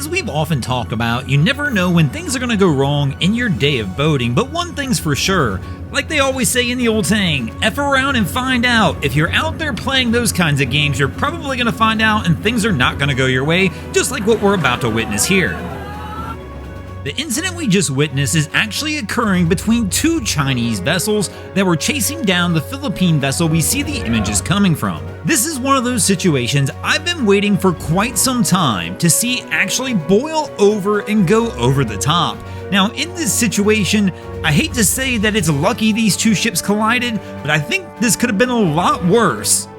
we've often talked about, you never know when things are going to go wrong in your day of boating, but one thing's for sure, like they always say in the old saying, F around and find out. If you're out there playing those kinds of games, you're probably going to find out and things are not going to go your way, just like what we're about to witness here. The incident we just witnessed is actually occurring between two Chinese vessels that were chasing down the Philippine vessel we see the images coming from. This is one of those situations I've been waiting for quite some time to see actually boil over and go over the top. Now, in this situation, I hate to say that it's lucky these two ships collided, but I think this could have been a lot worse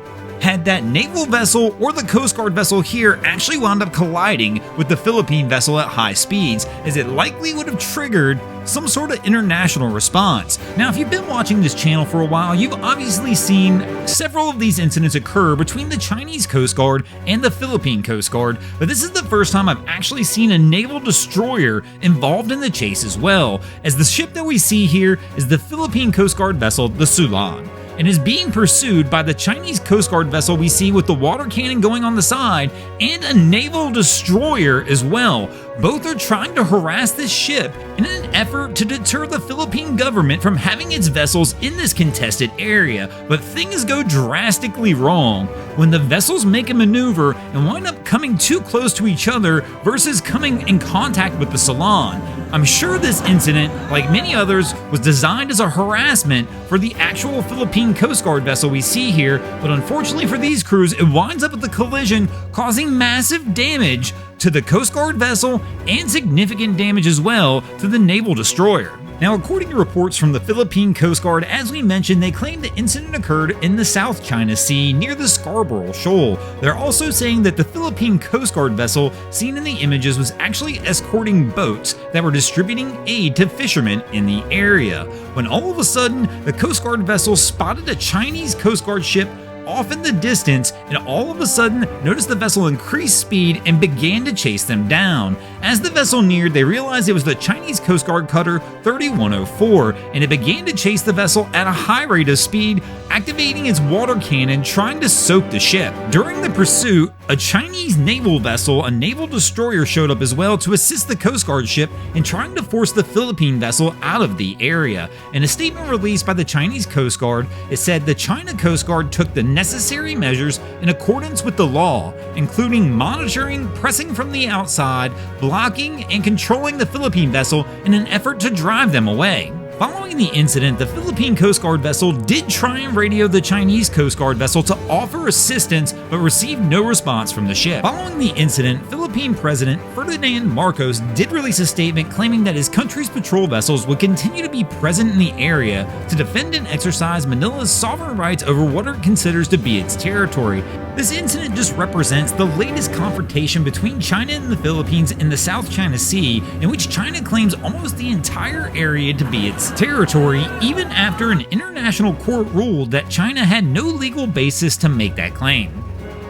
had that naval vessel or the Coast Guard vessel here actually wound up colliding with the Philippine vessel at high speeds, as it likely would have triggered some sort of international response. Now, if you've been watching this channel for a while, you've obviously seen several of these incidents occur between the Chinese Coast Guard and the Philippine Coast Guard, but this is the first time I've actually seen a naval destroyer involved in the chase as well, as the ship that we see here is the Philippine Coast Guard vessel, the Sulan, and is being pursued by the Chinese Coast Guard vessel we see with the water cannon going on the side and a naval destroyer as well. Both are trying to harass this ship in an effort to deter the Philippine government from having its vessels in this contested area, but things go drastically wrong when the vessels make a maneuver and wind up coming too close to each other versus coming in contact with the Sulan. I'm sure this incident, like many others, was designed as a harassment for the actual Philippine Coast Guard vessel we see here, but unfortunately for these crews, it winds up with a collision causing massive damage to the Coast Guard vessel and significant damage as well to the naval destroyer. Now, according to reports from the Philippine Coast Guard, as we mentioned, they claim the incident occurred in the South China Sea near the Scarborough Shoal. They're also saying that the Philippine Coast Guard vessel seen in the images was actually escorting boats that were distributing aid to fishermen in the area, when all of a sudden the Coast Guard vessel spotted a Chinese Coast Guard ship off in the distance, and all of a sudden noticed the vessel increase speed and began to chase them down. As the vessel neared, they realized it was the Chinese Coast Guard cutter 3104, and it began to chase the vessel at a high rate of speed, activating its water cannon trying to soak the ship. During the pursuit, a Chinese naval vessel, a naval destroyer, showed up as well to assist the Coast Guard ship in trying to force the Philippine vessel out of the area. In a statement released by the Chinese Coast Guard, it said the China Coast Guard took the necessary measures in accordance with the law, including monitoring, pressing from the outside, blocking, and controlling the Philippine vessel in an effort to drive them away. Following the incident, the Philippine Coast Guard vessel did try and radio the Chinese Coast Guard vessel to offer assistance, but received no response from the ship. Following the incident, Philippine President Ferdinand Marcos did release a statement claiming that his country's patrol vessels would continue to be present in the area to defend and exercise Manila's sovereign rights over what it considers to be its territory. This incident just represents the latest confrontation between China and the Philippines in the South China Sea, in which China claims almost the entire area to be its territory, even after an international court ruled that China had no legal basis to make that claim.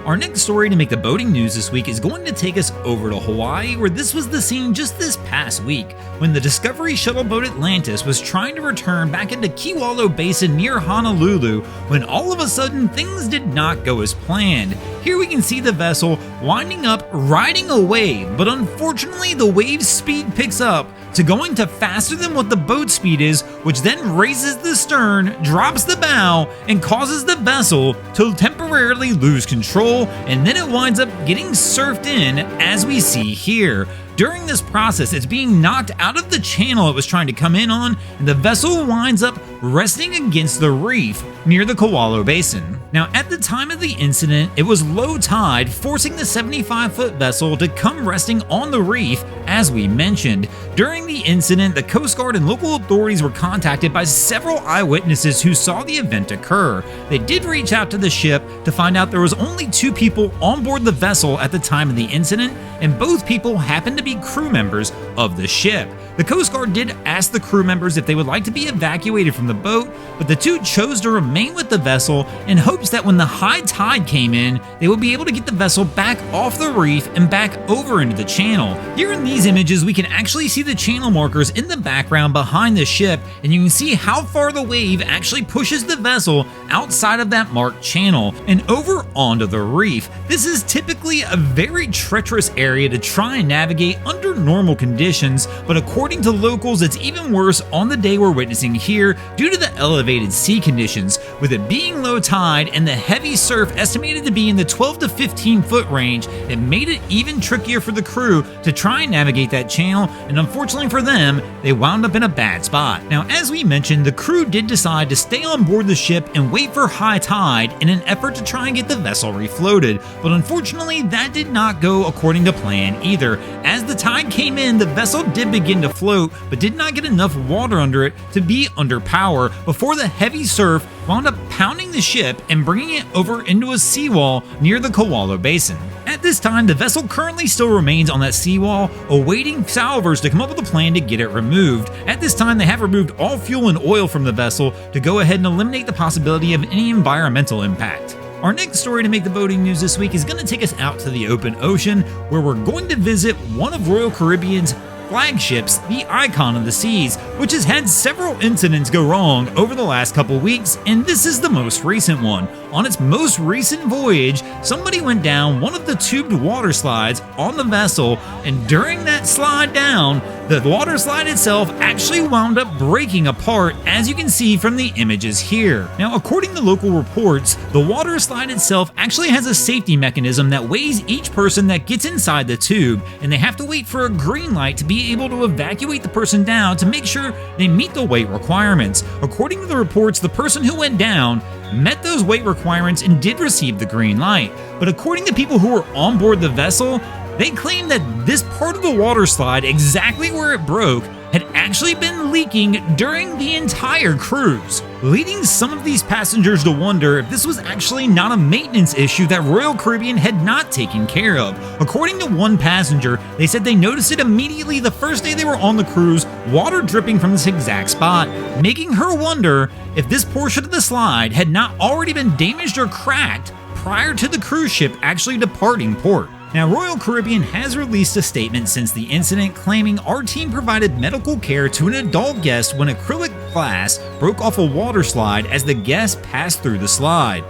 Our next story to make the boating news this week is going to take us over to Hawaii, where this was the scene just this past week, when the Discovery shuttle boat Atlantis was trying to return back into Kewalo Basin near Honolulu, when all of a sudden things did not go as planned. Here we can see the vessel winding up riding a wave, but unfortunately the wave's speed picks up to going to faster than what the boat speed is, which then raises the stern, drops the bow, and causes the vessel to temporarily lose control, and then it winds up getting surfed in, as we see here. During this process, it's being knocked out of the channel it was trying to come in on, and the vessel winds up resting against the reef near the Kewalo Basin. Now, at the time of the incident, it was low tide, forcing the 75-foot vessel to come resting on the reef, as we mentioned. During the incident, the Coast Guard and local authorities were contacted by several eyewitnesses who saw the event occur. They did reach out to the ship to find out there was only 2 people on board the vessel at the time of the incident, and both people happened to be be crew members of the ship. The Coast Guard did ask the crew members if they would like to be evacuated from the boat, but the two chose to remain with the vessel in hopes that when the high tide came in, they would be able to get the vessel back off the reef and back over into the channel. Here in these images, we can actually see the channel markers in the background behind the ship, and you can see how far the wave actually pushes the vessel outside of that marked channel and over onto the reef. This is typically a very treacherous area to try and navigate under normal conditions, but according to locals, it's even worse on the day we're witnessing here due to the elevated sea conditions, with it being low tide and the heavy surf estimated to be in the 12 to 15 foot range. It made it even trickier for the crew to try and navigate that channel, and unfortunately for them, they wound up in a bad spot. Now, as we mentioned, the crew did decide to stay on board the ship and wait for high tide in an effort to try and get the vessel refloated, but unfortunately that did not go according to plan either. As the tide came in, the vessel did begin to float, but did not get enough water under it to be under power before the heavy surf wound up pounding the ship and bringing it over into a seawall near the Koala Basin. At this time, the vessel currently still remains on that seawall, awaiting salvors to come up with a plan to get it removed. At this time, they have removed all fuel and oil from the vessel to go ahead and eliminate the possibility of any environmental impact. Our next story to make the boating news this week is going to take us out to the open ocean, where we're going to visit one of Royal Caribbean's flagships, the Icon of the Seas, which has had several incidents go wrong over the last couple weeks, and this is the most recent one. On its most recent voyage, somebody went down one of the tubed water slides on the vessel, and during that slide down, the water slide itself actually wound up breaking apart, as you can see from the images here. Now, according to local reports, the water slide itself actually has a safety mechanism that weighs each person that gets inside the tube, and they have to wait for a green light to be able to evacuate the person down to make sure they meet the weight requirements. According to the reports, the person who went down met those weight requirements and did receive the green light. But according to people who were on board the vessel, they claim that this part of the water slide, exactly where it broke, had actually been leaking during the entire cruise, leading some of these passengers to wonder if this was actually not a maintenance issue that Royal Caribbean had not taken care of. According to one passenger, they said they noticed it immediately the first day they were on the cruise, water dripping from this exact spot, making her wonder if this portion of the slide had not already been damaged or cracked prior to the cruise ship actually departing port. Now, Royal Caribbean has released a statement since the incident claiming our team provided medical care to an adult guest when acrylic glass broke off a water slide as the guest passed through the slide.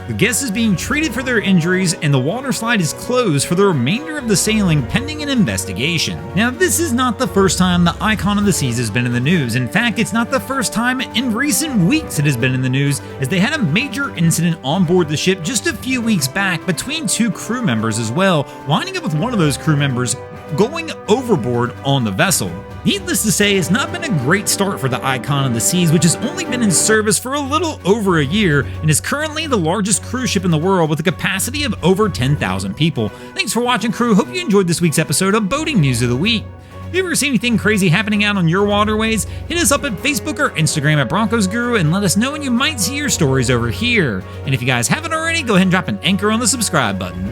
The guest is being treated for their injuries, and the water slide is closed for the remainder of the sailing pending an investigation. Now, this is not the first time the Icon of the Seas has been in the news. In fact, it's not the first time in recent weeks it has been in the news, as they had a major incident on board the ship just a few weeks back between two crew members as well, winding up with one of those crew members going overboard on the vessel. Needless to say, it's not been a great start for the Icon of the Seas, which has only been in service for a little over a year and is currently the largest cruise ship in the world with a capacity of over 10,000 people. Thanks for watching, crew. Hope you enjoyed this week's episode of Boating News of the Week. If you ever see anything crazy happening out on your waterways, hit us up at Facebook or Instagram at Broncos Guru and let us know, and you might see your stories over here. And if you guys haven't already, go ahead and drop an anchor on the subscribe button.